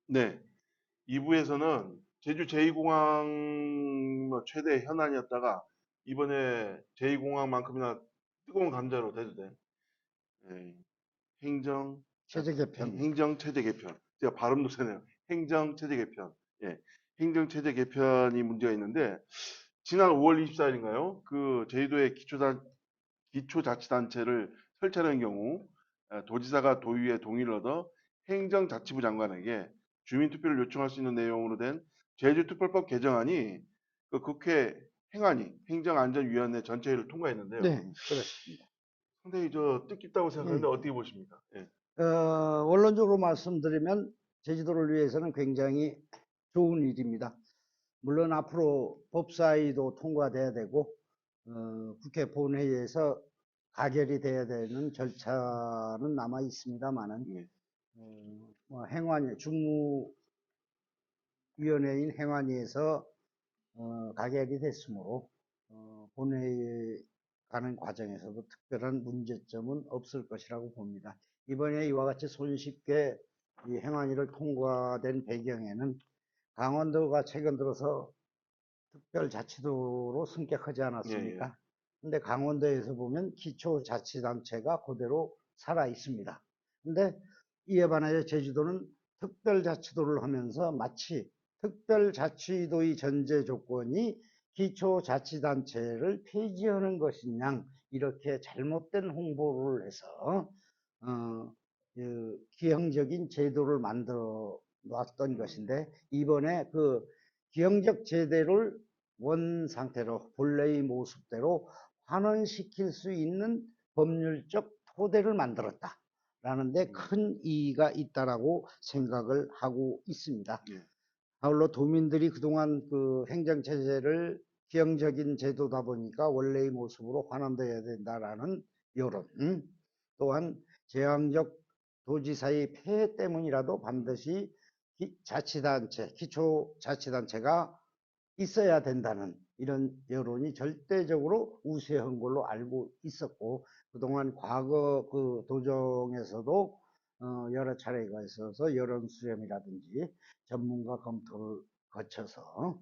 네. 2부에서는 제주 제2공항 뭐 최대 현안이었다가 이번에 제2공항만큼이나 뜨거운 감자로 대두된 예, 행정 체제 개편. 행정 체제 개편. 제가 발음도 세네요. 행정 체제 개편. 예. 행정 체제 개편이 문제가 있는데 지난 5월 24일인가요? 그 제주도의 기초자치단체를 설치하는 경우 도지사가 도의회 동의를 얻어 행정자치부 장관에게 주민투표를 요청할 수 있는 내용으로 된 제주특별법 개정안이 그 국회 행안위 행정안전위원회 전체회를 통과했는데요. 네, 그렇습니다. 상당히 저 뜻깊다고 생각하는데 예. 어떻게 보십니까? 예. 원론적으로 말씀드리면 제주도를 위해서는 굉장히 좋은 일입니다. 물론 앞으로 법사위도 통과돼야 되고 국회 본회의에서 가결이 돼야 되는 절차는 남아 있습니다만은 네. 뭐 행안위 중무위원회인 행안위에서 가결이 됐으므로 본회의에 가는 과정에서도 특별한 문제점은 없을 것이라고 봅니다. 이번에 이와 같이 손쉽게 이 행안위를 통과된 배경에는 강원도가 최근 들어서 특별자치도로 승격하지 예, 예. 않았습니까? 근데 강원도에서 보면 기초자치단체가 그대로 살아 있습니다. 근데 이에 반하여 제주도는 특별자치도를 하면서 마치 특별자치도의 전제 조건이 기초자치단체를 폐지하는 것이냐 이렇게 잘못된 홍보를 해서 기형적인 제도를 만들어 놨던 것인데 이번에 그 기형적 제도를 원 상태로 본래의 모습대로 환원시킬 수 있는 법률적 토대를 만들었다라는 데 큰 이의가 있다라고 생각을 하고 있습니다. 예. 아울러 도민들이 그동안 그 행정체제를 기형적인 제도다 보니까 원래의 모습으로 환원되어야 된다라는 여론, 또한 제왕적 도지사의 폐해 때문이라도 반드시 자치단체, 기초자치단체가 있어야 된다는 이런 여론이 절대적으로 우세한 걸로 알고 있었고 그동안 과거 그 도정에서도 여러 차례가 있어서 여론 수렴이라든지 전문가 검토를 거쳐서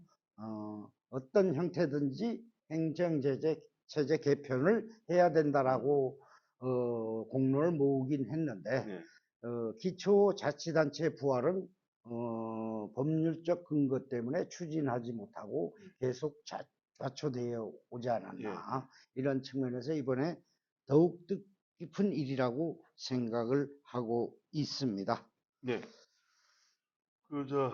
어떤 형태든지 행정제재 체제 개편을 해야 된다라고 공론을 모으긴 했는데 네. 기초자치단체 부활은 법률적 근거 때문에 추진하지 못하고 계속 좌초되어 오지 예, 예. 않았나 이런 측면에서 이번에 더욱 뜻깊은 일이라고 생각을 하고 있습니다. 네. 그 저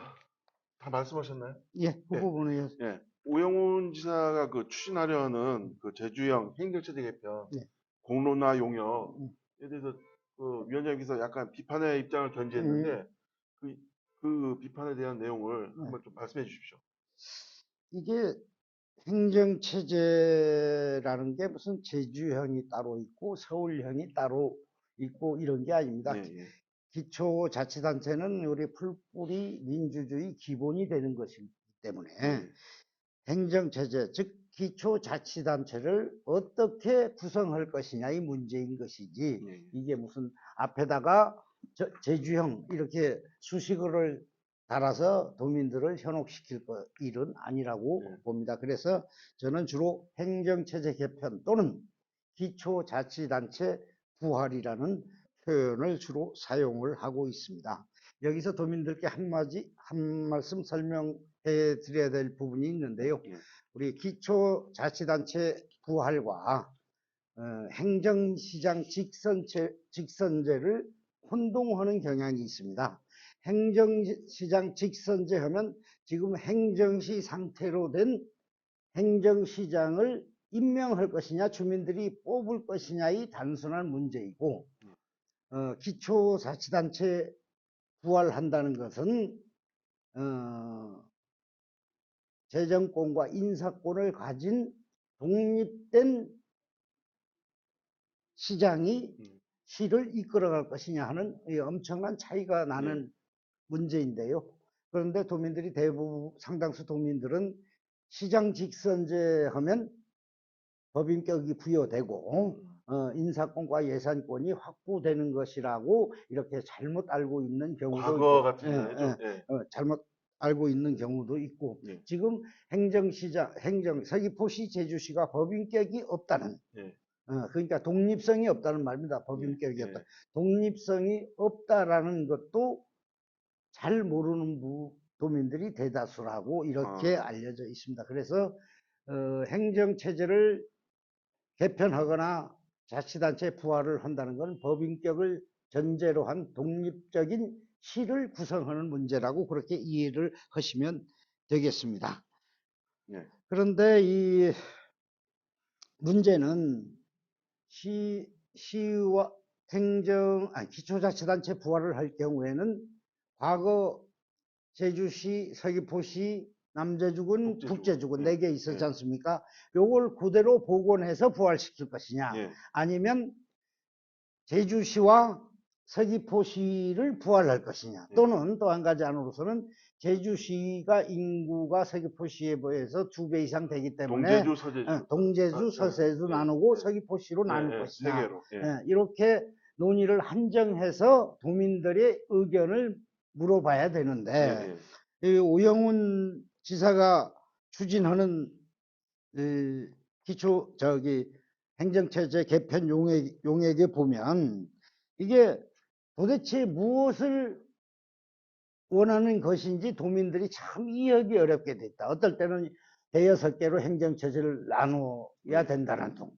다 말씀하셨나요? 예, 그 예. 부분에 예. 오영훈 지사가 그 추진하려는 그 제주형 행정체제 개편 예, 공론화 용역에 대해서 그 위원장님께서 약간 비판의 입장을 음, 견지했는데 그, 그 비판에 대한 내용을 예. 한번 좀 말씀해 주십시오. 이게 행정체제라는 게 무슨 제주형이 따로 있고 서울형이 따로 있고 이런 게 예, 아닙니다. 예. 기초자치단체는 우리 풀뿌리 민주주의 기본이 되는 것이기 때문에 예, 행정체제, 즉 기초자치단체를 어떻게 구성할 것이냐의 문제인 것이지 예, 이게 무슨 앞에다가 제주형 이렇게 수식어를 달아서 도민들을 현혹시킬 일은 아니라고 예. 봅니다. 그래서 저는 주로 행정체제 개편 또는 기초자치단체 부활이라는 표현을 주로 사용을 하고 있습니다. 여기서 도민들께 한 말씀 설명해 드려야 될 부분이 있는데요. 예. 우리 기초자치단체 부활과 행정시장 직선제를 혼동하는 경향이 있습니다. 행정시장 직선제 하면 지금 행정시 상태로 된 행정시장을 임명할 것이냐 주민들이 뽑을 것이냐의 단순한 문제이고 기초자치단체 부활한다는 것은 재정권과 인사권을 가진 독립된 시장이 음, 시를 이끌어갈 것이냐 하는 엄청난 차이가 예. 나는 문제인데요. 그런데 도민들이 대부분 상당수 도민들은 시장 직선제 하면 법인격이 부여되고 인사권과 예산권이 확보되는 것이라고 이렇게 잘못 알고 있는 경우도 과거 있고, 같은 경우에도 예. 잘못 알고 있는 경우도 있고, 예. 지금 서귀포시, 제주시가 법인격이 없다는, 예. 그러니까 독립성이 없다는 말입니다. 예. 법인격이 없다. 예. 독립성이 없다라는 것도 잘 모르는 도민들이 대다수라고 이렇게 알려져 있습니다. 그래서 행정체제를 개편하거나 자치단체 부활을 한다는 것은 법인격을 전제로 한 독립적인 시를 구성하는 문제라고 그렇게 이해를 하시면 되겠습니다. 예. 그런데 이 문제는 시와 기초자치단체 부활을 할 경우에는 과거 제주시, 서귀포시, 남제주군, 북제주군 예. 4개 있었지 예. 않습니까? 요걸 그대로 복원해서 부활시킬 것이냐, 예. 아니면 제주시와 서귀포시를 부활할 것이냐, 예. 또는 또 한 가지 안으로서는 제주시가 인구가 서귀포시에 비해서 2배 이상 되기 때문에 동제주, 서제주, 동제주, 서세주 예. 나누고 예. 서귀포시로 나눌 예. 것이냐, 3개로. 예. 이렇게 논의를 한정해서 도민들의 의견을 물어봐야 되는데, 예. 이 오영훈 지사가 추진하는 행정체제 개편 용역에 보면 이게 도대체 무엇을 원하는 것인지 도민들이 참 이해하기 어렵게 됐다. 어떨 때는 대여섯 개로 행정체제를 나눠야 된다는 등,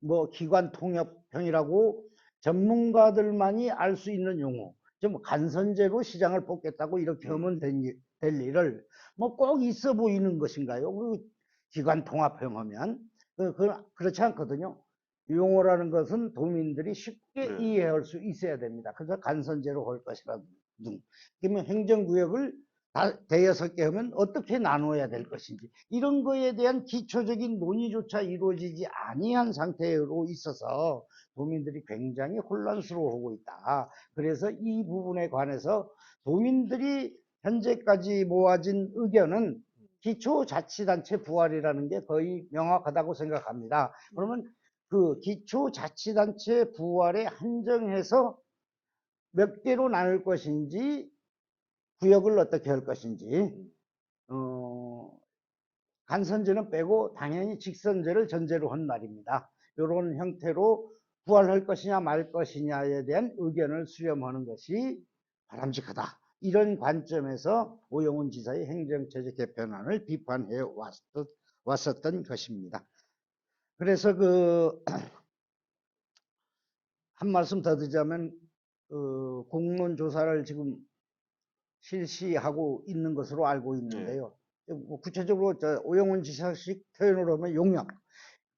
뭐 기관 통합형이라고 전문가들만이 알 수 있는 용어, 좀 간선제로 시장을 뽑겠다고 이렇게 하면 될 일을 뭐 꼭 있어 보이는 것인가요? 그 기관 통합형 하면 그렇지 않거든요. 용어라는 것은 도민들이 쉽게 이해할 수 있어야 됩니다. 그래서 간선제로 할 것이라든, 그러면 행정구역을 대여섯 개 하면 어떻게 나눠야 될 것인지, 이런 거에 대한 기초적인 논의조차 이루어지지 아니한 상태로 있어서 도민들이 굉장히 혼란스러워하고 있다. 그래서 이 부분에 관해서 도민들이 현재까지 모아진 의견은 기초자치단체 부활이라는 게 거의 명확하다고 생각합니다. 그러면 그 기초자치단체 부활에 한정해서 몇 개로 나눌 것인지, 구역을 어떻게 할 것인지, 간선제는 빼고 당연히 직선제를 전제로 한 말입니다. 이런 형태로 부활할 것이냐 말 것이냐에 대한 의견을 수렴하는 것이 바람직하다. 이런 관점에서 오영훈 지사의 행정체제 개편안을 비판해 왔었던 것입니다. 그래서 한 말씀 더 드리자면, 공론조사를 지금 실시하고 있는 것으로 알고 있는데요. 뭐 구체적으로 오영훈 지사식 표현으로 하면 용역,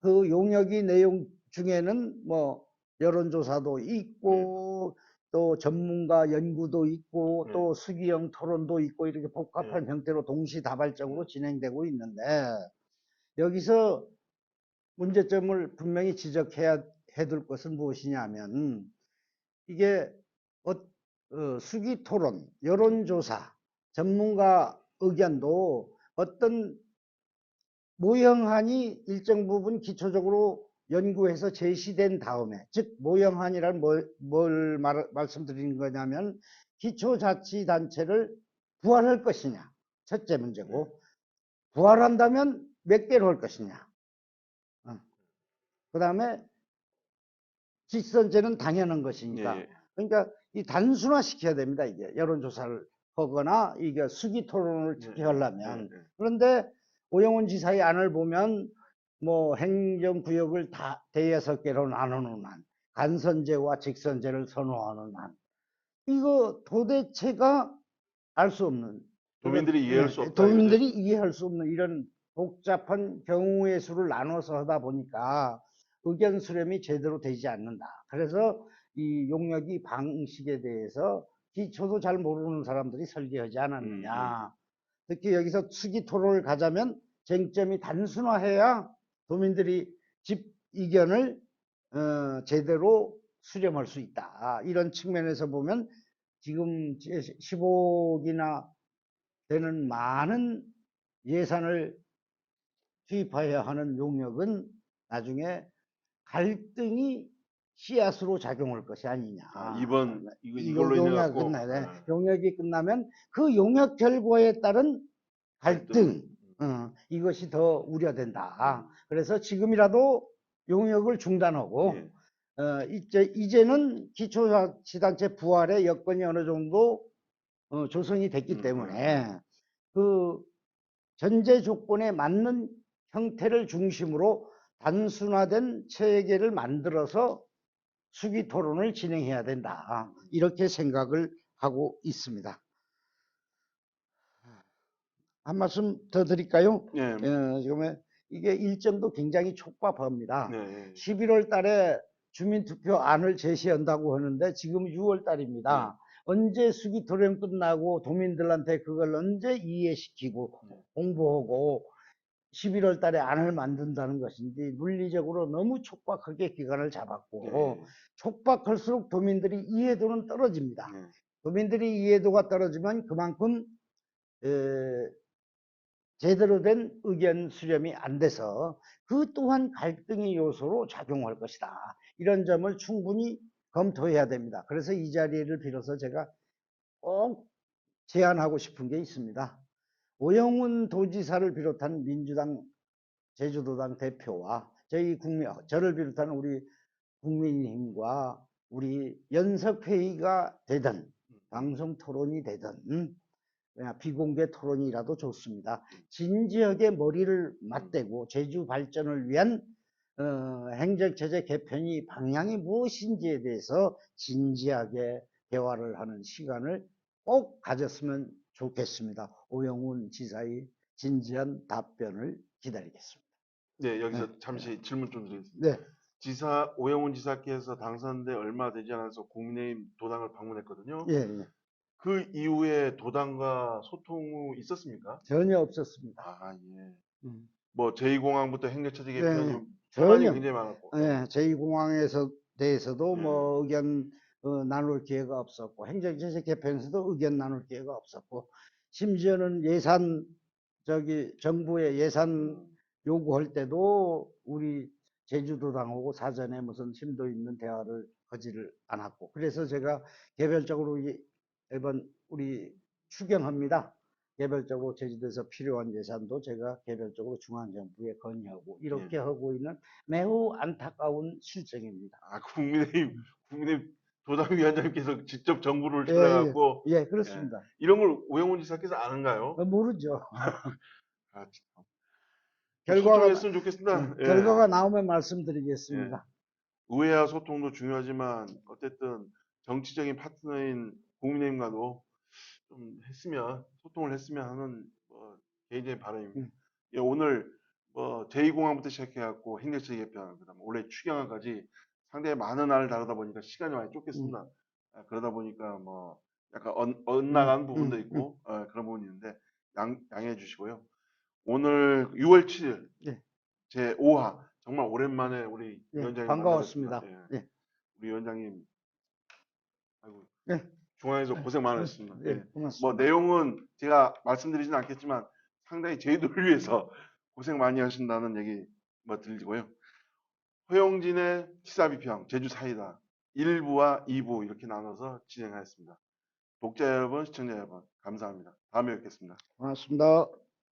그 용역이 내용 중에는 뭐 여론조사도 있고 또 전문가 연구도 있고 또 수기형 토론도 있고 이렇게 복합한 형태로 동시다발적으로 진행되고 있는데, 여기서 문제점을 분명히 지적해야 해둘 것은 무엇이냐면, 이게 수기 토론, 여론조사, 전문가 의견도 어떤 모형안이 일정 부분 기초적으로 연구해서 제시된 다음에, 즉 모형안이란 뭘 말씀드리는 거냐면 기초자치단체를 부활할 것이냐, 첫째 문제고, 부활한다면 몇 개로 할 것이냐, 그 다음에 직선제는 당연한 것이니까. 그러니까 이 단순화 시켜야 됩니다. 이게 여론조사를 하거나 이게 수기 토론을 특히 하려면. 그런데 오영훈 지사의 안을 보면 뭐 행정구역을 다 대여섯 개로 나누는 한, 간선제와 직선제를 선호하는 한, 이거 도대체가 알 수 없는, 도민들이 이해할 수 없다. 도민들이 이해할 수 없는 이런 복잡한 경우의 수를 나눠서 하다 보니까 의견 수렴이 제대로 되지 않는다. 그래서 이 용역이 방식에 대해서 기초도 잘 모르는 사람들이 설계하지 않았느냐. 특히 여기서 수기 토론을 가자면 쟁점이 단순화해야 도민들이 집 의견을 제대로 수렴할 수 있다. 이런 측면에서 보면 지금 10억이나 되는 많은 예산을 투입해야 하는 용역은 나중에 갈등이 씨앗으로 작용할 것이 아니냐. 이번 이걸로 인해 용역 갖고 끝나네. 용역이 끝나면 그 용역 결과에 따른 갈등, 이것이 더 우려된다. 그래서 지금이라도 용역을 중단하고 예. 이제는 기초자치단체 부활의 여건이 어느 정도 조성이 됐기 때문에 그 전제 조건에 맞는 형태를 중심으로 단순화된 체계를 만들어서 수기 토론을 진행해야 된다. 이렇게 생각을 하고 있습니다. 한 말씀 더 드릴까요? 예. 지금 이게 일정도 굉장히 촉박합니다. 네. 11월 달에 주민투표안을 제시한다고 하는데 지금 6월 달입니다. 언제 수기 토론 끝나고 도민들한테 그걸 언제 이해시키고 공부하고 11월 달에 안을 만든다는 것인지 물리적으로 너무 촉박하게 기간을 잡았고 촉박할수록 도민들이 이해도는 떨어집니다. 도민들이 이해도가 떨어지면 그만큼 제대로 된 의견 수렴이 안 돼서 그 또한 갈등의 요소로 작용할 것이다. 이런 점을 충분히 검토해야 됩니다. 그래서 이 자리를 빌어서 제가 꼭 제안하고 싶은 게 있습니다. 오영훈 도지사를 비롯한 민주당 제주도당 대표와 저를 비롯한 우리 국민의힘과 우리 연석회의가 되든 방송 토론이 되든 비공개 토론이라도 좋습니다. 진지하게 머리를 맞대고 제주 발전을 위한 행정체제 개편이 방향이 무엇인지에 대해서 진지하게 대화를 하는 시간을 꼭 가졌으면 좋겠습니다. 오영훈 지사의 진지한 답변을 기다리겠습니다. 네, 여기서 잠시 질문 좀 드리겠습니다. 네. 오영훈 지사께서 당선돼 얼마 되지 않아서 국민의힘 도당을 방문했거든요. 예. 그 이후에 도당과 소통이 있었습니까? 전혀 없었습니다. 예. 뭐 제2공항부터 행정체제 개편이 네, 현안이 전혀. 굉장히 많았고. 제2공항에서 대해서도 뭐 의견 나눌 기회가 없었고 행정체제 개편에서도 의견 나눌 기회가 없었고 심지어는 정부의 예산 요구할 때도 우리 제주도당하고 사전에 무슨 심도 있는 대화를 하지를 않았고 그래서 제가 개별적으로 이번 우리 추경합니다. 개별적으로 제주도에서 필요한 예산도 제가 개별적으로 중앙정부에 건의하고 이렇게 하고 있는 매우 안타까운 실정입니다. 국민의힘 도당위원장님께서 직접 정부를 예, 찾아갖고 그렇습니다. 이런 걸 오영훈 지사께서 아는가요? 모르죠. 소통했으면 좋겠습니다. 결과가 나오면 말씀드리겠습니다. 의회와 소통도 중요하지만 어쨌든 정치적인 파트너인 국민의힘과도 좀 소통을 했으면 하는 개인적인 바람입니다. 오늘 제2공항부터 시작해갖고 행정체제 개편, 그다음에 올해 추경안까지 상당히 많은 안을 다루다 보니까 시간이 많이 쫓겼습니다. 그러다 보니까 약간 엇나간 부분도 있고 그런 부분이 있는데 양해해 주시고요. 오늘 6월 7일 제 5화 정말 오랜만에 우리 위원장님 반가웠습니다. 만나뵙습니다. 우리 위원장님 아이고, 네. 중앙에서 고생 많으셨습니다. 고맙습니다. 내용은 제가 말씀드리지는 않겠지만 상당히 제주도를 위해서 고생 많이 하신다는 얘기 드리고요. 허영진의 시사비평 제주 사이다 1부와 2부 이렇게 나눠서 진행하였습니다. 독자 여러분, 시청자 여러분 감사합니다. 다음에 뵙겠습니다. 고맙습니다.